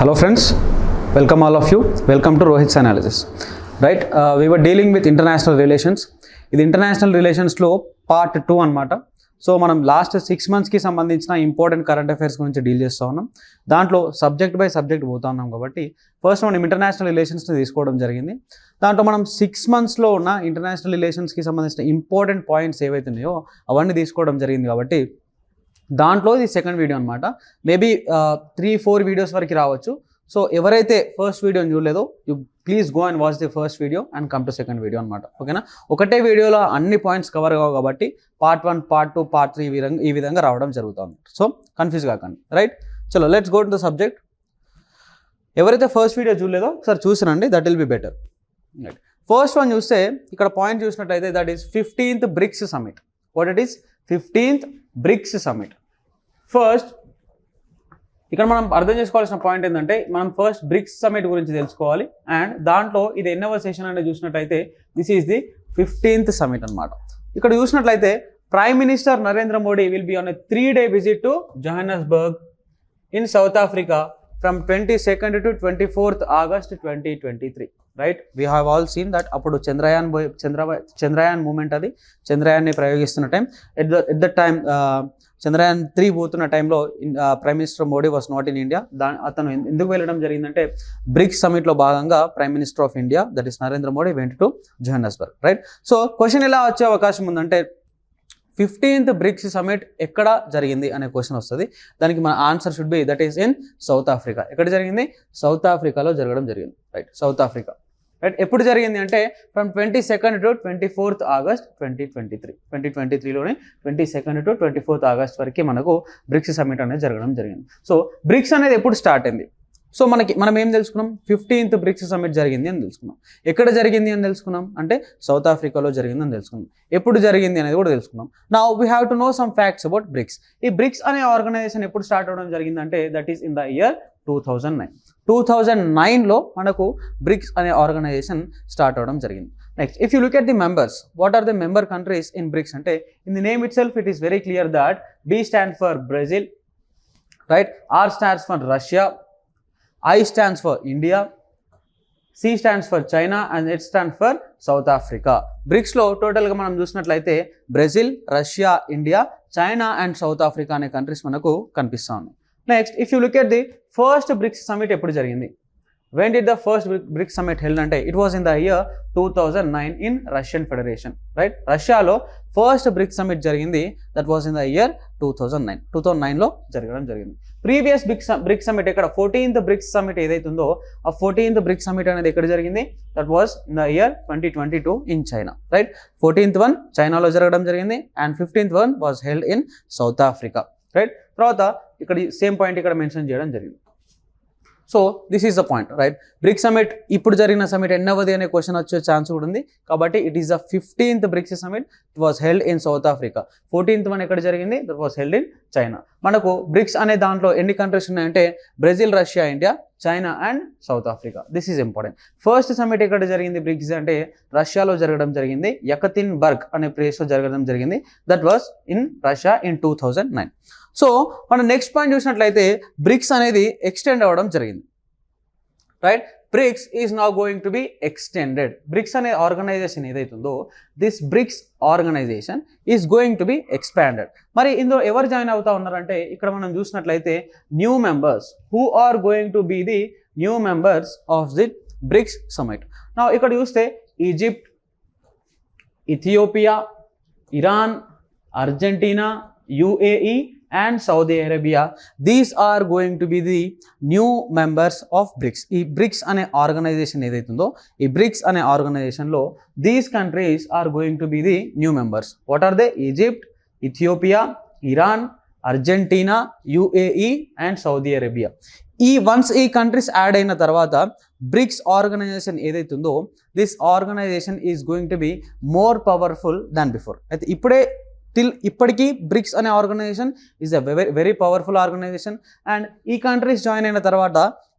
Hello friends, welcome all of you. Welcome to Rohit's Analysis. Right, we were dealing with international relations. ఇది international రిలేషన్స్లో part 2 అనమాట. So మనం last 6 monthsకి సంబంధించిన important current affairs గురించి deal చేస్తూ ఉన్నాం. దాంట్లో subject by subject పోతా ఉన్నాం కాబట్టి ఫస్ట్ మనం ఇంటర్నేషనల్ రిలేషన్స్ని తీసుకోవడం జరిగింది. దాంట్లో మనం 6 monthsలో ఉన్న ఇంటర్నేషనల్ రిలేషన్స్కి సంబంధించిన ఇంపార్టెంట్ పాయింట్స్ ఏవైతే ఉన్నాయో అవన్నీ తీసుకోవడం జరిగింది కాబట్టి దాంట్లో ఇది సెకండ్ వీడియో అనమాట. మేబీ 3-4 వీడియోస్ వరకు రావచ్చు. సో ఎవరైతే ఫస్ట్ వీడియోని చూడలేదో you please go and watch the first video and come to second video అనమాట. ఓకేనా, ఒకటే వీడియోలో అన్ని పాయింట్స్ కవర్ కావు కాబట్టి పార్ట్ 1, పార్ట్ 2, పార్ట్ 3 ఈ విధంగా రావడం జరుగుతుంది. సో కన్ఫ్యూజ్ కాకండి. రైట్, చలో let's go to the subject. ఎవరైతే ఫస్ట్ వీడియో చూడలేదో ఒకసారి చూసినండి, that will be better. Right, first one చూస్తే ఇక్కడ పాయింట్ చూసినట్టయితే that is 15th BRICS summit. What it is 15th BRICS summit. First ఇక్కడ మనం అర్థం చేసుకోవాల్సిన పాయింట్ ఏంటంటే మనం ఫస్ట్ బ్రిక్స్ సమిట్ గురించి తెలుసుకోవాలి. అండ్ దాంట్లో ఇది ఎన్నవ సెషన్ అనేది చూసినట్లయితే this is the 15th summit అనమాట. ఇక్కడ చూసినట్లయితే prime minister Narendra Modi will be on a 3-day visit to Johannesburg in South Africa from 22nd to 24th August 2023. Right, we have all seen that అప్పుడు Chandrayaan moment, అది చంద్రయాన్ని ప్రయోగిస్తున్న time. At the time Chandrayaan 3 పోతున్న టైంలో prime minister Modi was not in India. అతను ఎందుకు వెళ్ళడం జరిగిందంటే బ్రిక్స్ సమిట్లో భాగంగా prime minister of India that is Narendra Modi went to జోహానస్బర్గ్. Right, so question ఎలా వచ్చే అవకాశం ఉందంటే 15th బ్రిక్స్ సమిట్ ఎక్కడ జరిగింది అనే క్వశ్చన్ వస్తుంది. దానికి మన answer should be that is in South Africa. ఎక్కడ జరిగింది? సౌత్ ఆఫ్రికాలో జరగడం జరిగింది. Right, south Africa. రైట్, ఎప్పుడు జరిగింది అంటే from 22nd to 24th August 2023. 2023లోనే 22nd to 24th August వరకు మనకు బ్రిక్స్ సమిట్ అనేది జరగడం జరిగింది. సో బ్రిక్స్ అనేది ఎప్పుడు స్టార్ట్ అయింది? సో మనం ఏం తెలుసుకున్నాం? 15th బ్రిక్స్ సమిట్ జరిగింది అని తెలుసుకున్నాం. ఎక్కడ జరిగింది అని తెలుసుకున్నాం అంటే సౌత్ ఆఫ్రికాలో జరిగింది అని తెలుసుకున్నాం. ఎప్పుడు జరిగింది అనేది కూడా తెలుసుకున్నాం. Now we have to know some facts about BRICS. ఈ బ్రిక్స్ అనే ఆర్గనైజేషన్ ఎప్పుడు స్టార్ట్ అవ్వడం జరిగిందంటే దట్ ఈస్ ఇన్ ద ఇయర్ 2009. 2009లో మనకు బ్రిక్స్ అనే ఆర్గనైజేషన్ స్టార్ట్ అవ్వడం జరిగింది. Next, if you look at the members, what are the member countries in BRICS అంటే in the name itself it is very clear that B stands for Brazil, right, R stands for Russia, I stands for India, C stands for China and H stands for South Africa. బ్రిక్స్లో టోటల్గా మనం చూసినట్లయితే Brazil, Russia, India, China and South Africa అనే countries మనకు కనిపిస్తూ ఉన్నాయి. Next, if you look at the first BRICS summit ఎప్పుడు జరిగింది? When did the first BRICS summit held అంటే it was in the year 2009 in Russian Federation. Right, రష్యాలో first BRICS summit జరిగింది. That was in the year 2009లో జరగడం జరిగింది. Previous bricks summit ఎక్కడ 14th bricks summit ఏదైతుందో ఆ 14th బ్రిక్స్ సమిట్ అనేది ఎక్కడ జరిగింది? That was in the year 2022 in China. Right, 14th one చైనాలో జరగడం జరిగింది and 15th one was held in South Africa. Right, తర్వాత ఇక్కడ సేమ్ పాయింట్ ఇక్కడ మెన్షన్ చేయడం జరిగింది. So this is the point. Right, BRICS summit ఇప్పుడు జరిగిన సమిట్ ఎన్నవది అనే క్వశ్చన్ వచ్చే ఛాన్స్ కూడా ఉంది కాబట్టి it is the 15th BRICS summit. It was held in South Africa. 14th one ఎక్కడ జరిగింది? That was held in China. మనకు బ్రిక్స్ అనే దాంట్లో ఎన్ని కంట్రీస్ ఉన్నాయంటే Brazil, Russia, India, China and South Africa. This is important. First summit ఎక్కడ జరిగింది bricks అంటే రష్యాలో జరగడం జరిగింది. యెకతిన్బర్గ్ అనే ప్లేస్లో జరగడం జరిగింది. That was in Russia in 2009. So మనం నెక్స్ట్ పాయింట్ చూసినట్లయితే బ్రిక్స్ అనేది ఎక్స్టెండ్ అవ్వడం జరిగింది. Right, BRICS is now going to be extended. BRICS అనే ఆర్గనైజేషన్ ఏదైతుందో this BRICS organization is going to be expanded. మరి ఇందులో ఎవరు జాయిన్ అవుతా ఉన్నారంటే ఇక్కడ మనం చూసినట్లయితే new members who are going to be the new members of the BRICS summit. నా ఇక్కడ చూస్తే Egypt, Ethiopia, Iran, Argentina, UAE and Saudi Arabia, these are going to be the new members of BRICS. ఈ BRICS అనే organisation ఏదైతుందో ఈ BRICS అనే ఆర్గనైజేషన్లో these countries are going to be the new members. What are they? Egypt, Ethiopia, Iran, Argentina, UAE and Saudi Arabia. Once ఈ countries add అయిన తర్వాత BRICS organisation ఏదైతుందో this organisation is going to be more powerful than before. అయితే ఇప్పుడే till ఇప్పటికీ BRICS అనే organisation is a very powerful organisation and ఈ countries join అయిన తర్వాత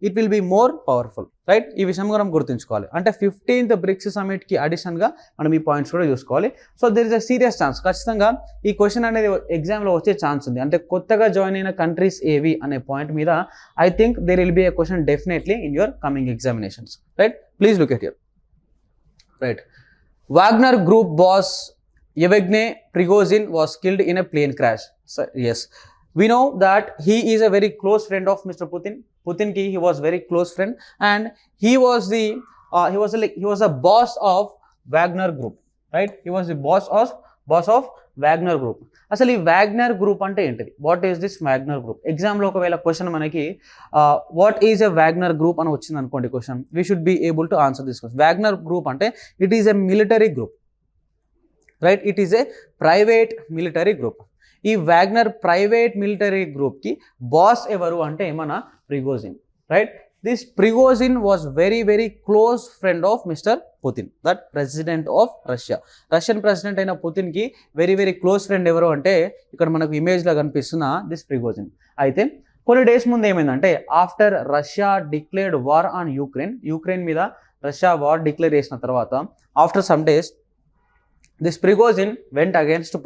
it will be more powerful, right? ఈ విషయం కూడా మనం గుర్తుంచుకోవాలి. అంటే 15th బ్రిక్స్ సమిట్కి అడిషన్గా మనం ఈ పాయింట్స్ కూడా చూసుకోవాలి. So there is a serious chance, ఖచ్చితంగా ఈ క్వశ్చన్ అనేది ఎగ్జామ్లో వచ్చే ఛాన్స్ ఉంది. అంటే కొత్తగా జాయిన్ అయిన కంట్రీస్ ఏవి అనే పాయింట్ మీద I think there will be a question definitely in your coming examinations, right? Please look at here, right? Wagner Group boss Yevgeny Prigozhin was killed in a plane crash. So, yes, we know that he is a very close friend of Mr. Putin. He was very close friend, and he was a boss of Wagner Group, right? He was the boss of Wagner Group. అసలు ఈ Wagner group అంటే ఏంటిది? What is this Wagner group? ఎగ్జామ్లో ఒకవేళ question మనకి what is a Wagner group అని వచ్చింది అనుకోండి question, we should be able to answer this question. Wagner group అంటే it is a military group, right? It is a private military group. ఈ Wagner private military గ్రూప్కి boss ఎవరు అంటే మన Prigozhin, right? This Prigozhin was very close friend of mister Putin, that president of Russia. Russian president అయిన పుతిన్కి very close friend ఎవరు అంటే ఇక్కడ మనకు ఇమేజ్లో కనిపిస్తున్న దిస్ ప్రిగోజిన్. అయితే కొన్ని డేస్ ముందు ఏమైందంటే after Russia declared war on Ukraine మీద రష్యా వార్ డిక్లేర్ చేసిన తర్వాత after some days this Prigozhin went against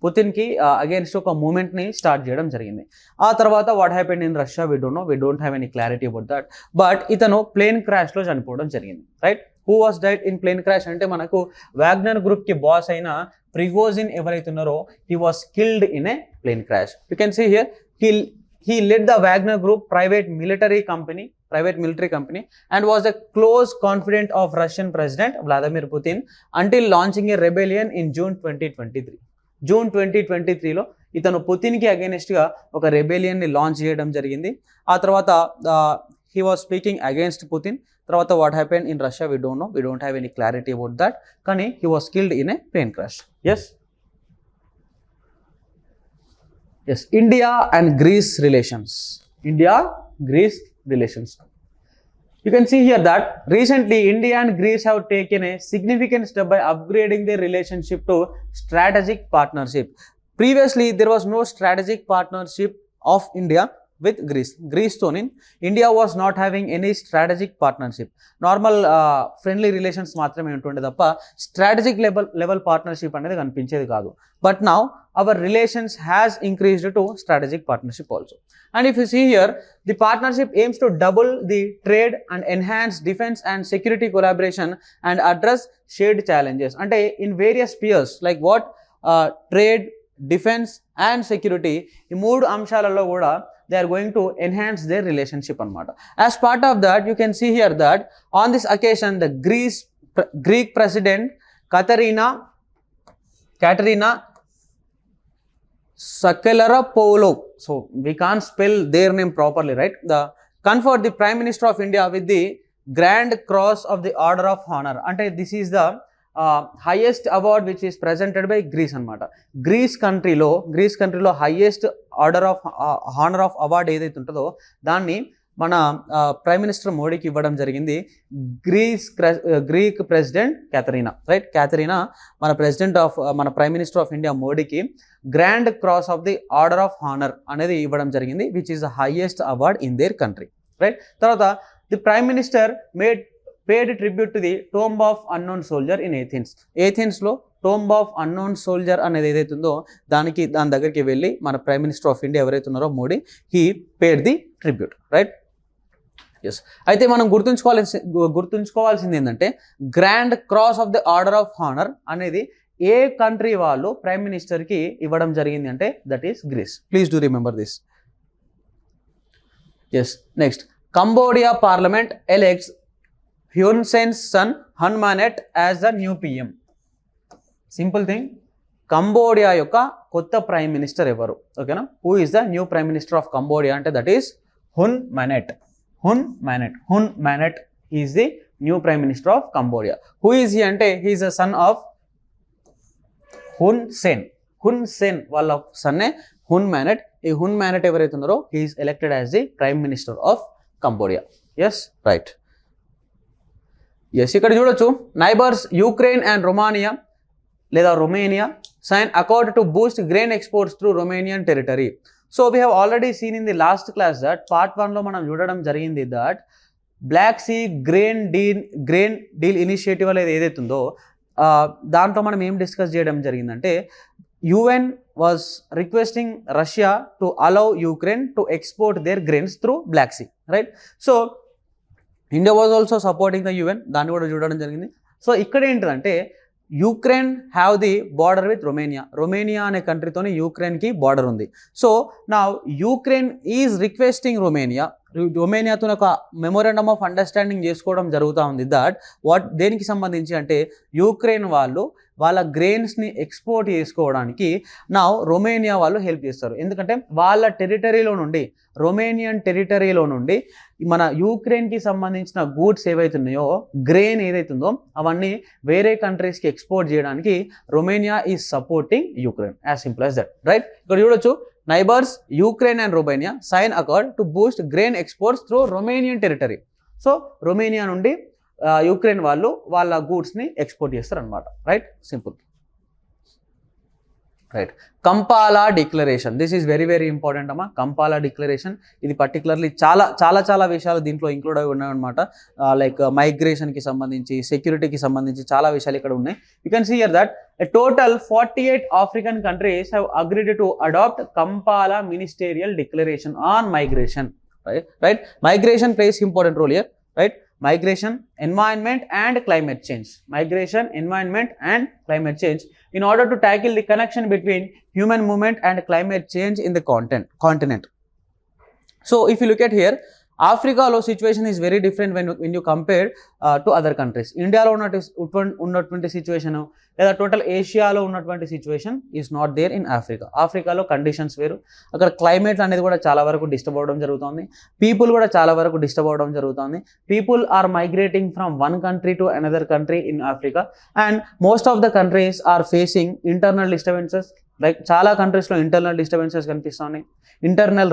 పుతిన్కి అగేన్స్ట్ ఒక మూమెంట్ని స్టార్ట్ చేయడం జరిగింది. ఆ తర్వాత what happened in Russia we don't have any clarity about that. But ఇతను ప్లేన్ క్రాష్లో చనిపోవడం జరిగింది, right? Who was died in plane crash అంటే మనకు వ్యాగ్నర్ గ్రూప్కి బాస్ అయిన ప్రిగోజిన్ ఎవరైతే ఉన్నారో he was killed in a plane crash. You can see here he led the Wagner Group private military company and was a close confidant of Russian President Vladimir Putin until launching a rebellion in June 2023. June 2023లో ఇతను పుతిన్కి అగేనిస్ట్గా ఒక రెబెలియన్ని launch చేయడం జరిగింది. ఆ తర్వాత he was speaking against Putin. తర్వాత what happened in Russia we don't have any clarity about that. కానీ he was killed in a plane crash. Yes, India and Greece relations. You can see here that recently India and Greece have taken a significant step by upgrading their relationship to strategic partnership. Previously, there was no strategic partnership of India with Greece toni India was not having any strategic partnership. Normal friendly relations మాత్రమే ఉంటుండే తప్ప strategic level partnership అనేది కనిపించేది కాదు. But now our relations has increased to strategic partnership also. And if you see here, the partnership aims to double the trade and enhance defense and security collaboration and address shared challenges. అంటే in various spheres like what trade, defense and security, ఈ మూడు అంశాలలో కూడా they are going to enhance their relationship anamata. As part of that, you can see here that on this occasion the Greek president Katerina Sakellarapoulou, so we can't spell their name properly, right? Conferred the Prime Minister of India with the Grand Cross of the Order of Honor. Ante this is the highest award which is presented by Greece anamata. Greece country lo highest order of honor of award ఏదైతే ఉంటుందో దాన్ని మన prime minister మోడీకి ఇవ్వడం జరిగింది. Greek president Katerina, right? Katerina మన prime minister of India మోడీకి grand cross of the order of honour అనేది ఇవ్వడం జరిగింది, which is the highest award in their country, right? తర్వాత the prime minister paid tribute to the tomb of unknown soldier in Athens. Athensలో tomb of unknown soldier అనేది ఏదైతే ఉందో దాని దగ్గరికి వెళ్ళి మన ప్రైమ్ మినిస్టర్ ఆఫ్ ఇండియా ఎవరైతే ఉన్నారో Modi, he paid the tribute, right? Yes. అయితే మనం గుర్తుంచుకోవాల్సింది ఏంటంటే grand cross of the order of honour అనేది ఏ కంట్రీ వాళ్ళు ప్రైమ్ మినిస్టర్కి ఇవ్వడం జరిగింది అంటే that is Greece. Please do remember this. Yes. Next, Cambodia parliament elects Hun Sen's son Hun Manet as the new PM. Simple thing. Cambodia యొక్క కొత్త prime minister ఎవరు? ఓకేనా? Who is the new prime minister of Cambodia అంటే that is Hun Manet is the new prime minister of Cambodia. Who is he అంటే he is the son of Hun Sen వాళ్ళ సన్నే Hun Manet. ఈ Hun Manet ఎవరైతే ఉన్నారో he is elected as the prime minister of Cambodia. Yes, right. Yes, ఇక్కడ చూడొచ్చు neighbours Ukraine and Romania sign accord to boost grain exports through Romanian territory. So we have already seen in the last class that part 1 లో మనం చూడడం జరిగింది that Black Sea grain deal initiative అనేది ఏదైతే ఉందో దాంట్లో మనం ఏం డిస్కస్ చేయడం జరిగిందంటే UN was requesting Russia to allow Ukraine to export their grains through Black Sea, right. So India was also supporting the UN, దాన్ని కూడా చూడడం జరిగింది. సో ఇక్కడ ఏంటంటే Ukraine have the border with Romania అనే కంట్రీతోని యూక్రెయిన్కి బార్డర్ ఉంది. సో నా యూక్రెయిన్ ఈజ్ రిక్వెస్టింగ్ రొమేనియాతో ఒక మెమోరాండమ్ ఆఫ్ అండర్స్టాండింగ్ చేసుకోవడం జరుగుతూ ఉంది దట్ దేనికి సంబంధించి అంటే యూక్రెయిన్ వాళ్ళు వాళ్ళ గ్రెయిన్స్ని ఎక్స్పోర్ట్ చేసుకోవడానికి నా రొమేనియా వాళ్ళు హెల్ప్ చేస్తారు. ఎందుకంటే వాళ్ళ టెరిటరీలో నుండి రొమేనియన్ టెరిటరీలో నుండి మన యూక్రెయిన్కి సంబంధించిన గూడ్స్ ఏవైతున్నాయో గ్రెయిన్ ఏదైతుందో అవన్నీ వేరే కంట్రీస్కి ఎక్స్పోర్ట్ చేయడానికి Romania is supporting Ukraine, as simple as that, right. ఇక్కడ చూడొచ్చు neighbours Ukraine and Romania sign accord to boost grain exports through Romanian territory. So Romania నుండి యూక్రెయిన్ వాళ్ళు వాళ్ళ గూడ్స్ని ఎక్స్పోర్ట్ చేస్తారు అనమాట, right, simple, right. Kampala declaration, this is very very important అమ్మా. Kampala declaration ఇది పర్టికులర్లీ చాలా విషయాలు దీంట్లో ఇంక్లూడ్ అయి ఉన్నాయన్నమాట. లైక్ మైగ్రేషన్కి సంబంధించి, సెక్యూరిటీకి సంబంధించి చాలా విషయాలు ఇక్కడ ఉన్నాయి. You can see here that a total 48 African countries have agreed to adopt Kampala Ministerial Declaration on Migration, right. Migration plays important role here, right. Migration, environment and climate change. Migration, environment and climate change in order to tackle the connection between human movement and climate change in the continent. So if you look at here, ఆఫ్రికాలో situation is very different when you compare to other countries. ఇండియాలో ఉన్నటువంటి situation లేదా total ఏషియాలో ఉన్నటువంటి situation is not there in Africa. ఆఫ్రికాలో conditions వేరు, అక్కడ climate అనేది కూడా చాలా వరకు డిస్టర్బ్ అవ్వడం జరుగుతుంది, పీపుల్ కూడా చాలా వరకు డిస్టర్బ్ అవ్వడం జరుగుతుంది. People are migrating from one country to another country in Africa and most of the countries are facing internal disturbances. Like చాలా కంట్రీస్లో ఇంటర్నల్ డిస్టర్బెన్సెస్ కనిపిస్తున్నాయి, ఇంటర్నల్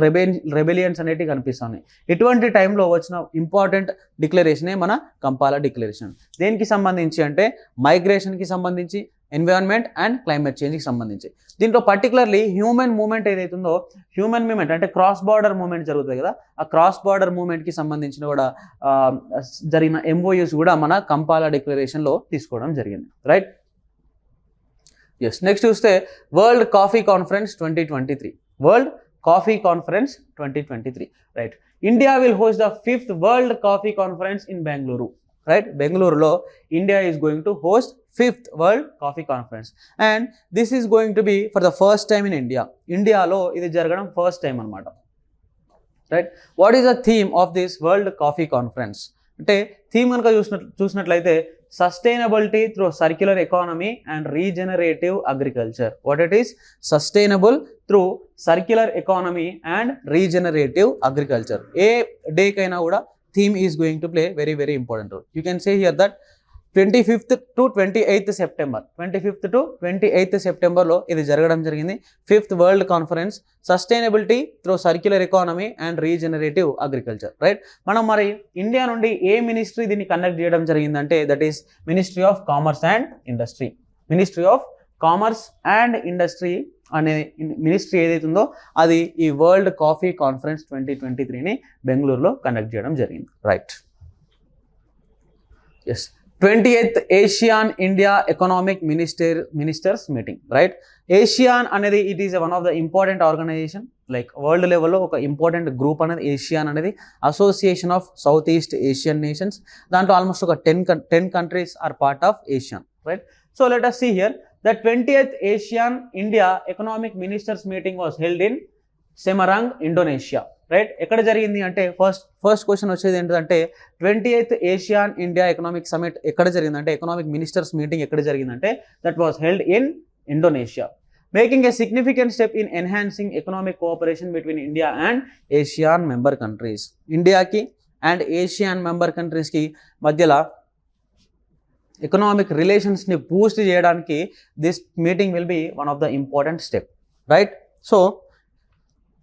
రెబెలియన్స్ అనేటివి కనిపిస్తున్నాయి. ఇటువంటి టైంలో వచ్చిన ఇంపార్టెంట్ డిక్లరేషనే మన కంపాలా డిక్లరేషన్. దేనికి సంబంధించి అంటే మైగ్రేషన్కి సంబంధించి, ఎన్విరాన్మెంట్ అండ్ క్లైమేట్ చేంజ్కి సంబంధించి. దీంట్లో పర్టికులర్లీ హ్యూమన్ మూవ్మెంట్ ఏదైతుందో, హ్యూమన్ మూవ్మెంట్ అంటే క్రాస్ బార్డర్ మూవ్మెంట్ జరుగుతుంది కదా, ఆ క్రాస్ బార్డర్ మూవ్మెంట్కి సంబంధించిన కూడా జరిగిన ఎంఓయూస్ కూడా మన కంపాలా డిక్లరేషన్లో తీసుకోవడం జరిగింది, రైట్. ఎస్, నెక్స్ట్ చూస్తే world coffee conference 2023, world coffee conference 2023, right. India will host the 5th world coffee conference in Bengaluru, right. బెంగళూరులో India is going to host 5th world coffee conference and this is going to be for the first time in India. ఇండియాలో ఇది జరగడం first time అనమాట, right. What is the theme of this world coffee conference అంటే theme కనుక చూసినట్లయితే sustainability through circular economy and regenerative agriculture. What it is? Sustainable through circular economy and regenerative agriculture. ఏ డేకైనా కూడా theme is going to play very very important role. You can say here that 25th to 28th September, 25th to 28th Septemberలో ఇది జరగడం జరిగింది. 5th world conference sustainability through circular economy and regenerative agriculture, right. మనం మరి India నుండి ఏ ministry దీన్ని conduct చేయడం జరిగిందంటే that is ministry of commerce and industry. Ministry of commerce and industry అనే మినిస్ట్రీ ఏదైతుందో అది ఈ వరల్డ్ కాఫీ కాన్ఫరెన్స్ 2023ని బెంగళూరులో కండక్ట్ చేయడం జరిగింది, right. Yes, 20th ASEAN India economic ministers meeting, right. ASEAN అనేది it is one of the important organisation, like world లెవెల్లో ఒక ఇంపార్టెంట్ గ్రూప్ అనేది ఏషియాన్ అనేది association of south east Asian nations. దాంట్లో almost ఒక 10 countries are part of ASEAN, right. So let us see here the 20th ASEAN India economic ministers meeting was held in Semarang, Indonesia, right. ఎక్కడ జరిగింది అంటే first question వచ్చేది ఏంటంటే 20th ASEAN India economic summit ఎక్కడ జరిగిందంటే, economic ministers meeting ఎక్కడ జరిగిందంటే that was held in Indonesia, making a significant step in enhancing economic cooperation between India and ASEAN member countries. ఇండియాకి అండ్ ఏషియాన్ మెంబర్ కంట్రీస్కి మధ్యలో economic రిలేషన్స్ని Boost చేయడానికి this meeting will be one of the important step, right. So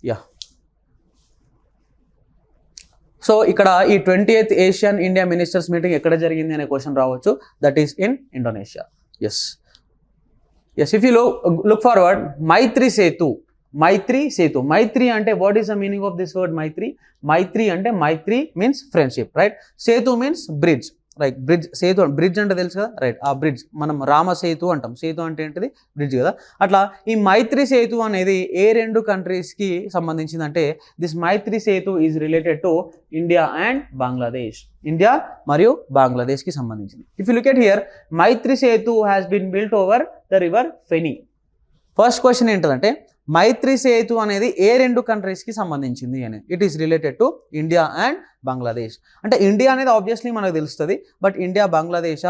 yeah, so ఇక్కడ ఈ 20th Asian India ministers meeting ఎక్కడ జరిగింది అనే question రావచ్చు. That is in Indonesia. Yes, Yes, if you look forward, Maitri Setu. Maitri అంటే what is the meaning of this word Maitri? Maitri అంటే Maitri means friendship, right? Setu means bridge, right? Bridge, సేతు bridge అంటే తెలుసు కదా, right? ఆ bridge మనం రామ సేతు అంటాం. సేతు అంటే ఏంటిది? బ్రిడ్జ్ కదా. అట్లా ఈ మైత్రి సేతు అనేది ఏ రెండు కంట్రీస్కి సంబంధించిందంటే this Maitri Setu is related to India and Bangladesh. India మరియు బంగ్లాదేశ్కి సంబంధించింది. If you look at here, Maitri Setu has been built over the river Feni. First question ఏంటంటే మైత్రి సేతు అనేది ఏ రెండు కంట్రీస్కి సంబంధించింది అని. It is related to India and Bangladesh. అంటే ఇండియా అనేది ఆబ్వియస్లీ మనకు తెలుస్తుంది, బట్ ఇండియా బంగ్లాదేశ్,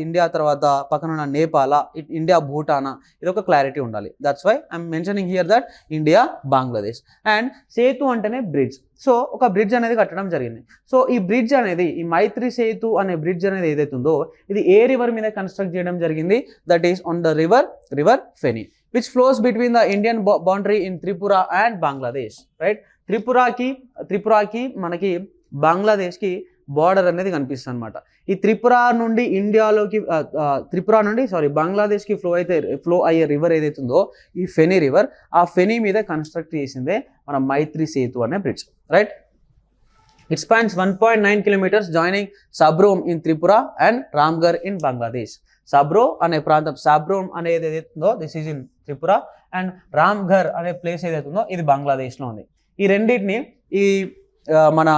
ఇండియా తర్వాత పక్కన నేపాల, ఇండియా భూటానా, ఇది ఒక క్లారిటీ ఉండాలి. That's why I'm mentioning here that India Bangladesh. And సేతు అంటేనే బ్రిడ్జ్. సో ఒక బ్రిడ్జ్ అనేది కట్టడం జరిగింది. సో ఈ బ్రిడ్జ్ అనేది, ఈ మైత్రి సేతు అనే బ్రిడ్జ్ అనేది ఏదైతే ఉందో ఇది ఏ రివర్ మీద కన్స్ట్రక్ట్ చేయడం జరిగింది? That is on the river Feni, which flows between the Indian boundary in Tripura and Bangladesh, right? త్రిపురకి మనకి బంగ్లాదేశ్కి బార్డర్ అనేది కనిపిస్తుంది అనమాట. ఈ త్రిపుర నుండి బంగ్లాదేశ్కి ఫ్లో అయ్యే రివర్ ఏదైతే ఉందో ఈ ఫెనీ రివర్, ఆ ఫెనీ మీద కన్స్ట్రక్ట్ చేసిందే మన మైత్రి సేతు అనే bridge, right? It spans 1.9 kilometers joining Sabrom in Tripura and Ramgarh in Bangladesh. Sabroom అనే ప్రాంతం, సాబ్రోమ్ అనేది ఏదైతే ఉందో this is in Tripura, and Ramgarh అనే ప్లేస్ ఏదైతే ఉందో ఇది బంగ్లాదేశ్లో ఉంది. ఈ రెండింటిని ఈ మన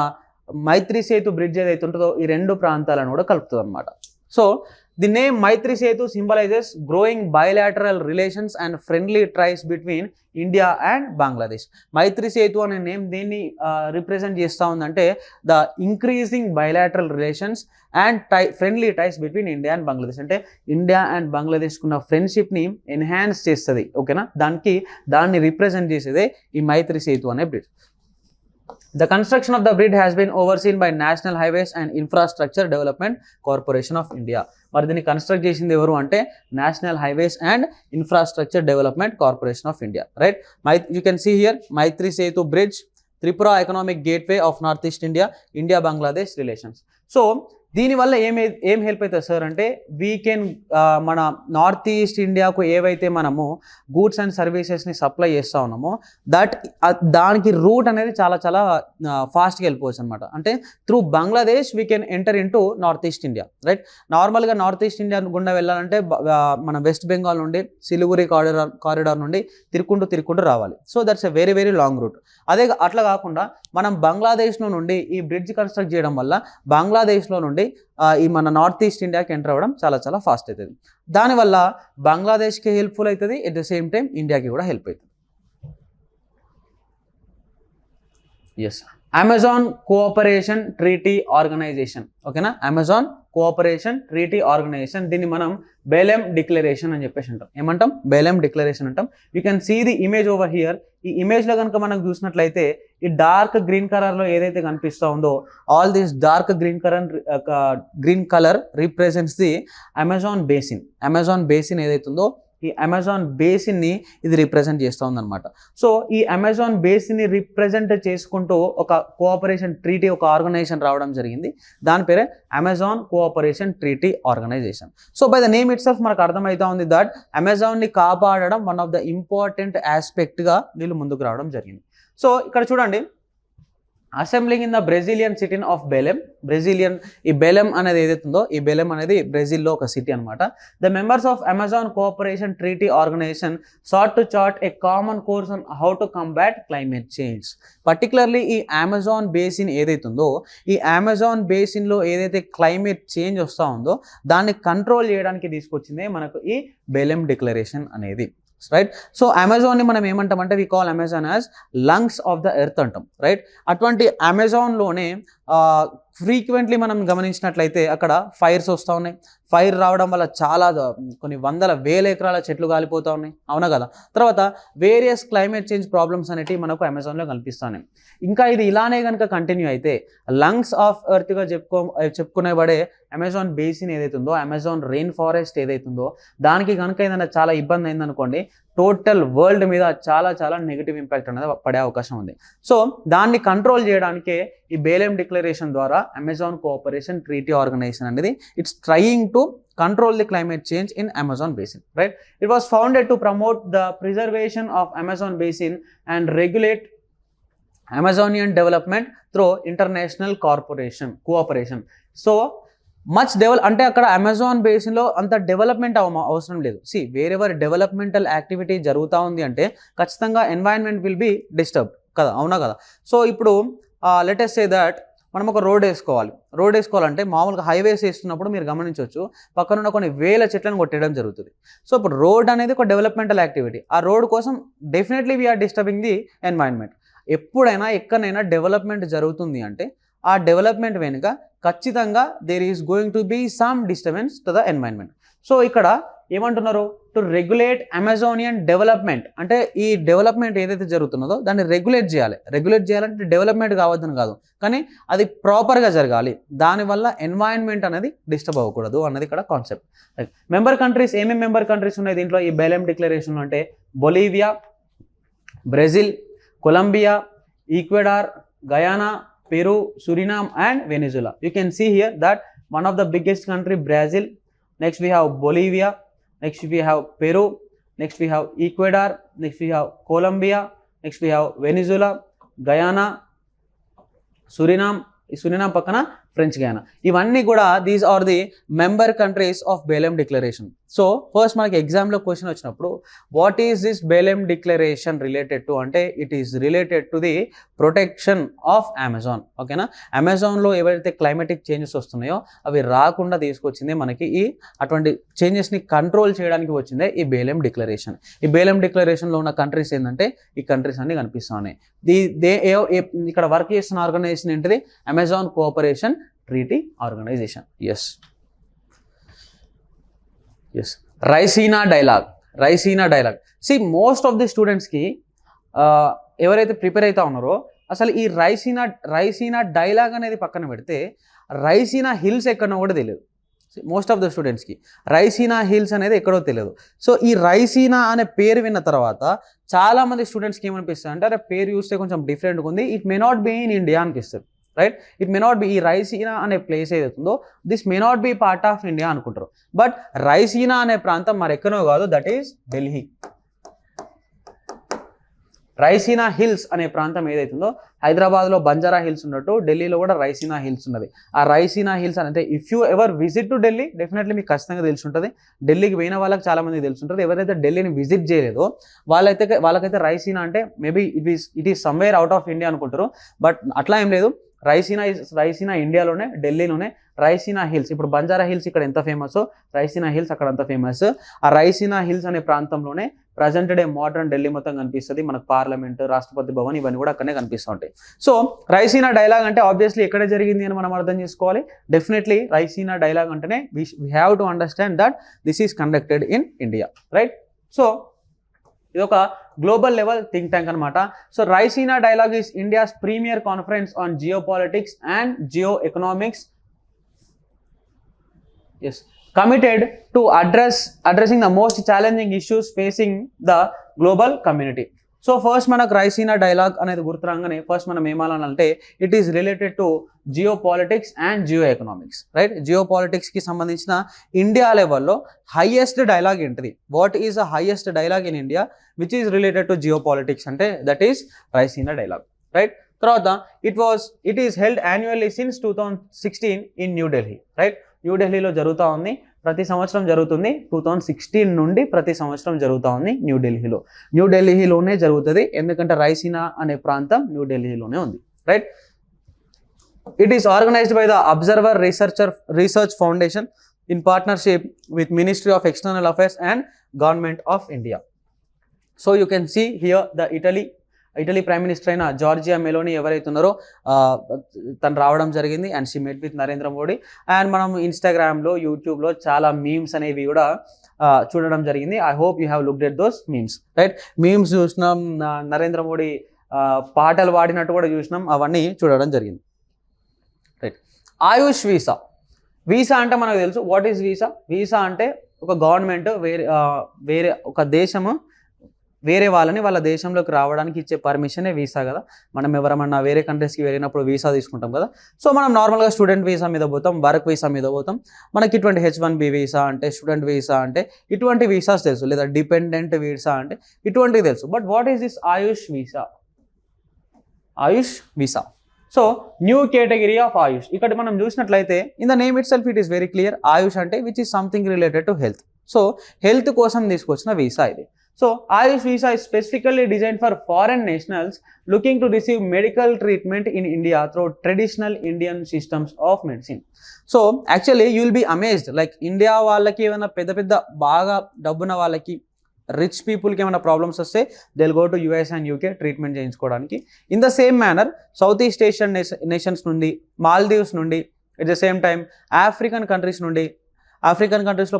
మైత్రి సేతు బ్రిడ్జ్ ఏదైతే ఉంటుందో ఈ రెండు ప్రాంతాలను కూడా కలుపుతుంది అనమాట. So the name Maitri Setu symbolises growing bilateral relations and friendly ties between India and Bangladesh. Maitri Setu అనే నేమ్ దేన్ని రిప్రజెంట్ చేస్తూ ఉందంటే the increasing bilateral relations and friendly ties between India and Bangladesh. అంటే ఇండియా అండ్ బంగ్లాదేశ్కి ఉన్న ఫ్రెండ్షిప్ని ఎన్హాన్స్ చేస్తుంది, ఓకేనా? దాన్ని రిప్రజెంట్ చేసేదే ఈ మైత్రి సేతు అనే bridge. The construction of the bridge has been overseen by National Highways and Infrastructure Development Corporation of India. మరి దీన్ని కన్స్ట్రక్ట్ చేసింది ఎవరు అంటే National Highways and Infrastructure Development Corporation of India, right? You can see here Maitri Setu bridge, Tripura economic gateway of North East India Bangladesh relations. So దీనివల్ల ఏం help అవుతుంది sir అంటే we can మన నార్త్ ఈస్ట్ ఇండియాకు ఏవైతే మనము గూడ్స్ అండ్ సర్వీసెస్ని సప్లై చేస్తూ ఉన్నామో దానికి రూట్ అనేది చాలా చాలా ఫాస్ట్గా వెళ్ళిపోవచ్చు అనమాట. అంటే through Bangladesh we can enter in to north East India, right? నార్మల్గా నార్త్ ఈస్ట్ ఇండియా గుండా వెళ్ళాలంటే మన వెస్ట్ బెంగాల్ నుండి సిలిగురి కారిడార్ నుండి తిరుక్కుంటూ రావాలి. So that's a very very long route. అట్లా కాకుండా మనం బంగ్లాదేశ్లో నుండి ఈ బ్రిడ్జ్ కన్స్ట్రక్ట్ చేయడం వల్ల బంగ్లాదేశ్లో నుండి ఈ మన నార్త్ ఈస్ట్ ఇండియాకి ఎంటర్ అవ్వడం చాలా చాలా ఫాస్ట్ అవుతుంది. దానివల్ల బంగ్లాదేశ్కి హెల్ప్ఫుల్ అవుతుంది, ఎట్ ద సేమ్ టైం ఇండియాకి కూడా హెల్ప్ అవుతుంది. Yes, Amazon Cooperation Treaty Organization, ఓకేనా? అమెజాన్ కోఆపరేషన్ ట్రీటీ ఆర్గనైజేషన్, దీన్ని మనం బెలెమ్ డిక్లరేషన్ అని చెప్పేసి అంటాం. ఏమంటాం? బెలెమ్ డిక్లరేషన్ అంటాం. You can see the image over here. ఈ ఇమేజ్లో కనుక మనం చూసినట్లయితే ఈ డార్క్ గ్రీన్ కలర్లో ఏదైతే కనిపిస్తూ ఉందో all this dark green colour represents the Amazon basin. Amazon basin ఏదైతే ఉందో ఈ అమెజాన్ బేసిన్ని ఇది రిప్రజెంట్ చేస్తూ ఉందన్నమాట. సో ఈ అమెజాన్ బేసిన్ని రిప్రజెంట్ చేసుకుంటూ ఒక కోఆపరేషన్ ట్రీటీ, ఒక ఆర్గనైజేషన్ రావడం జరిగింది. దాని పేరే Amazon Cooperation Treaty Organization. So by the name itself మనకు అర్థమవుతా ఉంది దట్ అమెజాన్ని కాపాడడం వన్ ఆఫ్ ద ఇంపార్టెంట్ ఆస్పెక్ట్గా వీళ్ళు ముందుకు రావడం జరిగింది. సో ఇక్కడ చూడండి, assembling in the Brazilian city of Belem. ఈ బెలెమ్ అనేది ఏదైతే ఉందో ఈ బెలెమ్ అనేది బ్రెజిల్లో ఒక సిటీ అనమాట. The members of Amazon Cooperation Treaty Organization sat to chart a common course on how to combat climate change. Particularly ఈ అమెజాన్ బేసిన్ ఏదైతే ఉందో ఈ అమెజాన్ బేసిన్లో ఏదైతే క్లైమేట్ చేంజ్ వస్తూ ఉందో దాన్ని కంట్రోల్ చేయడానికి తీసుకొచ్చిందే మనకు ఈ బెలెమ్ డిక్లరేషన్ అనేది, రైట్? సో అమెజాన్ని మనం ఏమంటామంటే we call Amazon as lungs of the earth అంటాం, రైట్? అటువంటి అమెజాన్లోనే ఫ్రీక్వెంట్లీ మనం గమనించినట్లయితే అక్కడ ఫైర్స్ వస్తూ ఉన్నాయి. ఫైర్ రావడం వల్ల చాలా కొన్ని వందల వేల ఎకరాల చెట్లు కాలిపోతూ ఉన్నాయి, అవునా కదా? తర్వాత వేరియస్ క్లైమేట్ చేంజ్ ప్రాబ్లమ్స్ అనేటివి మనకు అమెజాన్లో కనిపిస్తున్నాయి. ఇంకా ఇది ఇలానే కనుక కంటిన్యూ అయితే లంగ్స్ ఆఫ్ ఎర్త్గా చెప్పుకునేబడే అమెజాన్ బేసిన్ ఏదైతే ఉందో అమెజాన్ రెయిన్ ఫారెస్ట్ ఏదైతే ఉందో దానికి కనుక ఏదైనా చాలా ఇబ్బంది అయిందనుకోండి టోటల్ వరల్డ్ మీద చాలా చాలా నెగిటివ్ ఇంపాక్ట్ అనేది పడే అవకాశం ఉంది. సో దాన్ని కంట్రోల్ చేయడానికే ఈ బేలెం డిక్లరేషన్ ద్వారా అమెజాన్ కోఆపరేషన్ ట్రీటీ ఆర్గనైజేషన్ అనేది it's trying to control the climate change in Amazon basin, right? It was founded to promote the preservation of Amazon basin and regulate Amazonian development through international cooperation. So much అంటే అక్కడ Amazon బేసిన్లో అంత development అవసరం లేదు. Wherever developmental activity జరుగుతూ ఉంది అంటే ఖచ్చితంగా ఎన్వైరన్మెంట్ విల్ బి డిస్టర్బ్ కదా, అవునా కదా? సో ఇప్పుడు లెట్ us say that మనం ఒక రోడ్ వేసుకోవాలంటే మామూలుగా హైవేస్ వేస్తున్నప్పుడు మీరు గమనించవచ్చు పక్కనున్న కొన్ని వేల చెట్లను కొట్టేయడం జరుగుతుంది. సో ఇప్పుడు రోడ్ అనేది ఒక డెవలప్మెంటల్ యాక్టివిటీ. ఆ రోడ్ కోసం definitely we're disturbing the environment. ఎప్పుడైనా ఎక్కడైనా డెవలప్మెంట్ జరుగుతుంది అంటే ఆ డెవలప్మెంట్ వెనుక ఖచ్చితంగా there is going to be some disturbance to the environment. So ఇక్కడ ఏమంటున్నారు, టు రెగ్యులేట్ అమెజోనియన్ డెవలప్మెంట్ అంటే ఈ డెవలప్మెంట్ ఏదైతే జరుగుతున్నదో దాన్ని రెగ్యులేట్ చేయాలంటే డెవలప్మెంట్ కావద్దని కాదు, కానీ అది ప్రాపర్గా జరగాలి. దానివల్ల ఎన్వైరన్మెంట్ అనేది డిస్టర్బ్ అవ్వకూడదు అన్నది ఇక్కడ కాన్సెప్ట్. మెంబర్ కంట్రీస్ ఏమేమి మెంబర్ కంట్రీస్ ఉన్నాయి దీంట్లో ఈ బేలెం డిక్లరేషన్ అంటే Bolivia, Brazil, Colombia, Ecuador, Guyana, Peru, Suriname and Venezuela. You can see here that one of the biggest country Brazil, next we have Bolivia, next we have Peru, next we have Ecuador, next we have Colombia, next we have Venezuela, Guyana, Suriname, ఈ Suriname పక్కన French Guiana. ఇవన్నీ కూడా these are the member countries of Belem declaration. So first మనకి ఎగ్జామ్లో question వచ్చినప్పుడు what is this Belem declaration related to అంటే it is related to the protection of Amazon. ఓకేనా, అమెజాన్లో ఏవైతే క్లైమాటిక్ చేంజెస్ వస్తున్నాయో అవి రాకుండా తీసుకొచ్చింది మనకి ఈ అటువంటి చేంజెస్ని కంట్రోల్ చేయడానికి వచ్చిందే ఈ బేలెం డిక్లరేషన్. ఈ బేలెం డిక్లరేషన్లో ఉన్న కంట్రీస్ ఏంటంటే ఈ కంట్రీస్ అన్ని కనిపిస్తున్నాయి. ఇక్కడ వర్క్ చేస్తున్న ఆర్గనైజేషన్ ఏంటిది, Amazon Cooperation Treaty Organization. Yes Raisina Dialogue. Most of the స్టూడెంట్స్కి ఎవరైతే ప్రిపేర్ అవుతా ఉన్నారో అసలు ఈ రైసీనా డైలాగ్ అనేది పక్కన పెడితే రైసీనా హిల్స్ ఎక్కడో కూడా తెలియదు. మోస్ట్ ఆఫ్ ద స్టూడెంట్స్కి రైసీనా హిల్స్ అనేది ఎక్కడో తెలియదు. సో ఈ రైసీనా అనే పేరు విన్న తర్వాత చాలామంది స్టూడెంట్స్కి ఏమనిపిస్తుంది అంటే అరే పేరు చూస్తే కొంచెం డిఫరెంట్గా ఉంది, it may not be in India అనిపిస్తుంది, right? It may not be, ఈ రైసీనా అనే ప్లేస్ ఏదైతుందో this may not be part of India అనుకుంటారు. బట్ రైసీనా అనే ప్రాంతం మరి ఎక్కడో కాదు, that is Delhi. Raisina hills అనే ప్రాంతం ఏదైతుందో హైదరాబాద్లో బంజారా హిల్స్ ఉన్నట్టు ఢిల్లీలో కూడా రైసీనా హిల్స్ ఉన్నది. ఆ రైసీనా హిల్స్ అంటే if you ever visit to Delhi definitely మీకు ఖచ్చితంగా తెలిసి ఉంటుంది. ఢిల్లీకి పోయిన వాళ్ళకి చాలా మందికి తెలిసి ఉంటుంది. ఎవరైతే ఢిల్లీని విజిట్ చేయలేదో వాళ్ళకైతే రైసీనా అంటే maybe it is somewhere out of India అనుకుంటారు. బట్ అట్లా ఏం లేదు, రైసీనా ఇండియాలోనే, ఢిల్లీలోనే రైసీనా హిల్స్. ఇప్పుడు బంజారా హిల్స్ ఇక్కడ ఎంత ఫేమస్, రైసీనా హిల్స్ అక్కడ అంత ఫేమస్. ఆ రైసీనా హిల్స్ అనే ప్రాంతంలోనే ప్రజెంట్ డే మోడర్న్ ఢిల్లీ మొత్తం కనిపిస్తుంది. మనకు పార్లమెంట్, రాష్ట్రపతి భవన్ ఇవన్నీ కూడా అక్కడనే కనిపిస్తూ ఉంటాయి. సో రైసీనా డైలాగ్ అంటే ఆబ్వియస్లీ ఎక్కడ జరిగింది అని మనం అర్థం చేసుకోవాలి. డెఫినెట్లీ రైసీనా డైలాగ్ అంటేనే we have to understand that this is conducted in India, right? So ఇది ఒక గ్లోబల్ లెవెల్ థింక్ ట్యాంక్ అనమాట. So Raisina dialogue is India's premier conference on geopolitics and geoeconomics. Yes, committed to addressing the most challenging issues facing the global community. So first మనకు Raisina dialogue అనేది గుర్తురాగానే first మనం ఏమాలంటే it is related to geopolitics and geoeconomics, right? జియో పాలిటిక్స్కి సంబంధించిన India లెవెల్లో highest dialogue ఏంటిది, what is the highest dialogue in India which is related to geopolitics అంటే that is Raisina dialogue, right? తర్వాత it is held annually since 2016 in New Delhi, right? న్యూఢిల్లీలో జరుగుతూ ఉంది, ప్రతి సంవత్సరం జరుగుతుంది. 2016 నుండి ప్రతి సంవత్సరం జరుగుతూ ఉంది న్యూఢిల్లీలోనే జరుగుతుంది, ఎందుకంటే రైసీనా అనే ప్రాంతం న్యూఢిల్లీలోనే ఉంది, right? It is organised by the Observer Research Foundation in partnership with Ministry of External Affairs and Government of India. So you can see here the Italy prime minister అయిన జార్జియా మెలోని ఎవరైతే ఉన్నారో తను రావడం జరిగింది అండ్ she met with Narendra Modi. And మనం ఇన్స్టాగ్రామ్లో, యూట్యూబ్లో చాలా మీమ్స్ అనేవి కూడా చూడడం జరిగింది. I hope you have looked at those memes, right? Memes చూసినాం, నరేంద్ర మోడీ పాటలు పాడినట్టు కూడా చూసినాం, అవన్నీ చూడడం జరిగింది, రైట్? ఆయుష్ వీసా అంటే మనకు తెలుసు. వాట్ ఈస్ వీసా అంటే ఒక గవర్నమెంట్ వేరే ఒక దేశము వేరే వాళ్ళని వాళ్ళ దేశంలోకి రావడానికి ఇచ్చే పర్మిషనే వీసా కదా. మనం ఎవరమన్నా వేరే కంట్రీస్కి వెళ్ళినప్పుడు వీసా తీసుకుంటాం కదా. సో మనం నార్మల్గా స్టూడెంట్ వీసా మీద పోతాం, వర్క్ వీసా మీద పోతాం. మనకి ఇటువంటి H1B వీసా అంటే, స్టూడెంట్ వీసా అంటే ఇటువంటి వీసాస్ తెలుసు, లేదా డిపెండెంట్ వీసా అంటే ఇటువంటివి తెలుసు. But what is this AYUSH visa? AYUSH visa. So new category of AYUSH. ఇక్కడ మనం చూసినట్లయితే in the name itself it is very clear. AYUSH అంటే which is something related to health. So health కోసం తీసుకొచ్చిన వీసా ఇది. So, Ayush visa is specifically designed for foreign nationals looking to receive medical treatment in India through traditional Indian systems of medicine. So, actually you will be amazed, like India వాళ్ళకి ఏమైనా పెద్ద బాగా డబ్బున్న వాళ్ళకి, rich పీపుల్కి ఏమైనా problems వస్తే they will go to US and UK treatment చేయించుకోవడానికి. In the same manner South east Asian nations నుండి, మాల్దీవ్స్ నుండి, at the same time African countries నుండి, ఆఫ్రికన్ కంట్రీస్లో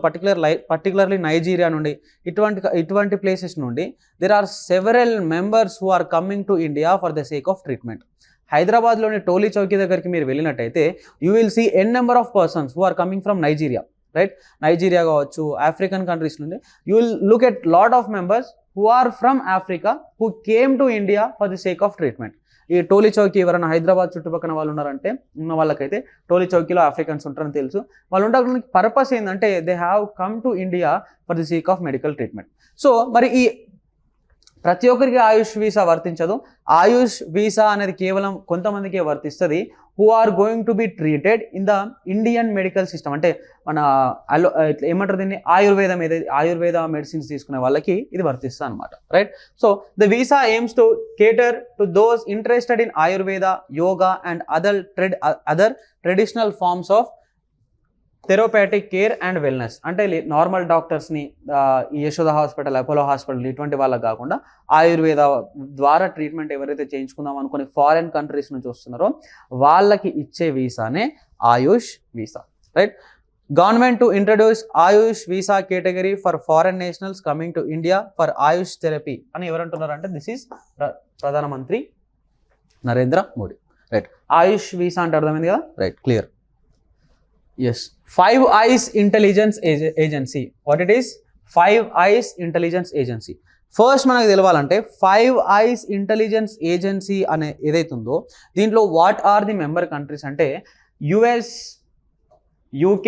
పర్టికులర్లీ నైజీరియా నుండి, ఇటువంటి ప్లేసెస్ నుండి there are several members who are coming to India for the sake of treatment. హైదరాబాద్లోని టోలీ చౌకీ దగ్గరికి మీరు వెళ్ళినట్టయితే you will see n number of persons who are coming from Nigeria, right? Nigeria కావచ్చు, African countries నుండి. You will look at lot of members who are from Africa who came to India for the sake of treatment. ఈ టోలీ చౌకీ ఎవరైనా హైదరాబాద్ చుట్టుపక్కల వాళ్ళు ఉన్నారంటే, ఉన్న వాళ్ళకైతే టోలీ చౌకీలో Africans ఉంటారని తెలుసు. వాళ్ళు ఉండడానికి పర్పస్ ఏంటంటే they have come to India for the sake of medical treatment. So మరి ఈ ప్రతి ఒక్కరికి ఆయుష్ వీసా వర్తించదు. ఆయుష్ వీసా అనేది కేవలం కొంతమందికే వర్తిస్తుంది, who are going to be treated in the Indian medical system. అంటే మన ఇట్లా ఏమంటారు దీన్ని, ఆయుర్వేద మెడిసిన్స్ తీసుకునే వాళ్ళకి ఇది వర్తిస్తుంది అనమాట, right? So the visa aims to cater to those interested in Ayurveda, yoga and other traditional forms of therapeutic care and wellness. అంటే నార్మల్ డాక్టర్స్ని, ఈ యశోద హాస్పిటల్, అపోలో హాస్పిటల్ ఇటువంటి వాళ్ళకి కాకుండా ఆయుర్వేద ద్వారా ట్రీట్మెంట్ ఎవరైతే చేయించుకుందాం అనుకుని ఫారెన్ కంట్రీస్ నుంచి వస్తున్నారో వాళ్ళకి ఇచ్చే వీసానే AYUSH visa, right? Government to introduce AYUSH visa category for foreign nationals coming to India for AYUSH therapy అని ఎవరంటున్నారంటే దిస్ ఈస్ ప్రధానమంత్రి నరేంద్ర మోడీ, రైట్? ఆయుష్ వీసా అంటే అర్థమైంది కదా, right? Clear. Yes, Five Eyes Intelligence Agency. What it is? Five Eyes Intelligence Agency. First మనకు తెలవాలంటే ఫైవ్ ఐస్ ఇంటెలిజెన్స్ ఏజెన్సీ అనే ఏదైతే ఉందో దీంట్లో what are the member countries అంటే US, UK,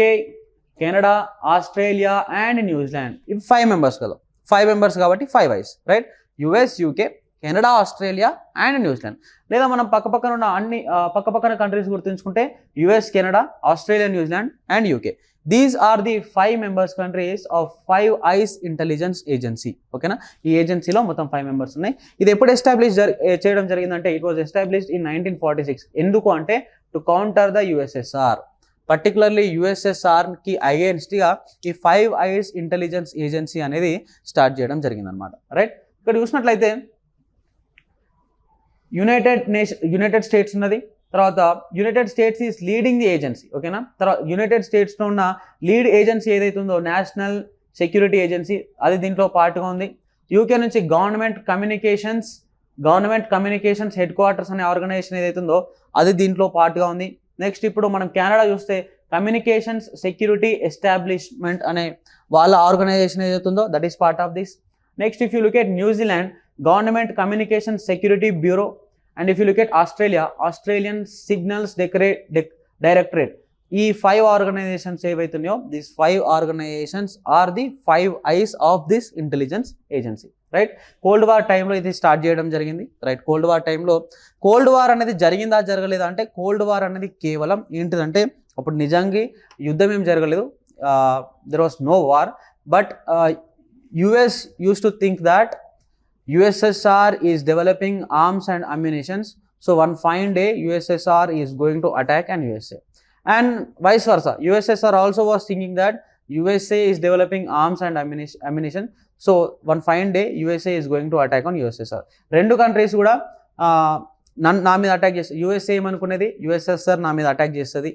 Canada, Australia and New Zealand. ఇవి 5 మెంబర్స్ కదా, 5 members కాబట్టి 5 eyes, right? US, UK, Canada, Australia and New Zealand. లేదా మనం పక్కపక్కన ఉన్న అన్ని పక్కపక్కన కంట్రీస్ గుర్తుంచుకుంటే US, Canada, Australia, New Zealand and UK. These are the 5 members countries of 5 eyes intelligence agency. ఓకేనా? ఈ ఏజెన్సీలో మొత్తం 5 మెంబర్స్ ఉన్నాయి. ఇది ఎప్పుడు ఎస్టాబ్లిష్ చేయడం జరిగిందంటే ఇట్ వాజ్ ఎస్టాబ్లిష్డ్ ఇన్ 1946. ఎందుకు అంటే to counter the USSR, particularly USSRకి అగేన్స్ట్గా ఈ 5 ఐస్ ఇంటెలిజెన్స్ ఏజెన్సీ అనేది స్టార్ట్ చేయడం జరిగిందనమాట, రైట్? ఇక్కడ చూసినట్లయితే యునైటెడ్ స్టేట్స్ ఉన్నది, తర్వాత United States is leading the agency. ఓకేనా? తర్వాత యునైటెడ్ స్టేట్స్లో ఉన్న లీడ్ ఏజెన్సీ ఏదైతే ఉందో నేషనల్ సెక్యూరిటీ ఏజెన్సీ, అది దీంట్లో పార్ట్గా ఉంది. UK నుంచి గవర్నమెంట్ కమ్యూనికేషన్స్ హెడ్ క్వార్టర్స్ అనే ఆర్గనైజేషన్ ఏదైతే ఉందో అది దీంట్లో పార్ట్గా ఉంది. నెక్స్ట్ ఇప్పుడు మనం కెనడా చూస్తే కమ్యూనికేషన్స్ సెక్యూరిటీ ఎస్టాబ్లిష్మెంట్ అనే వాళ్ళ ఆర్గనైజేషన్ ఏదైతే ఉందో that is part of this. Next if you look at New Zealand, government communication security bureau. And if you look at Australia, Australian signals directorate. ఈ 5 ఆర్గనైజేషన్స్ ఏవైతున్నాయో these 5 organizations are the 5 eyes of this intelligence agency, right? Cold war టైంలో ఇది start చేయడం జరిగింది, right? Cold war అనేది జరిగిందా జరగలేదా అంటే కోల్డ్ వార్ అనేది కేవలం ఏంటిదంటే అప్పుడు నిజంగా యుద్ధం ఏం జరగలేదు, there was no war. But US used to think that USSR is developing arms and ammunitions. So one fine day USSR is going to attack an USA. And vice versa. USSR also was thinking that USA is developing arms and ammunition. So one fine day USA is going to attack on USSR. రెండు countries కూడా నా మీద attack చేస్తారు. USA ఏమనుకునేది USSR నా మీద attack చేస్తుంది,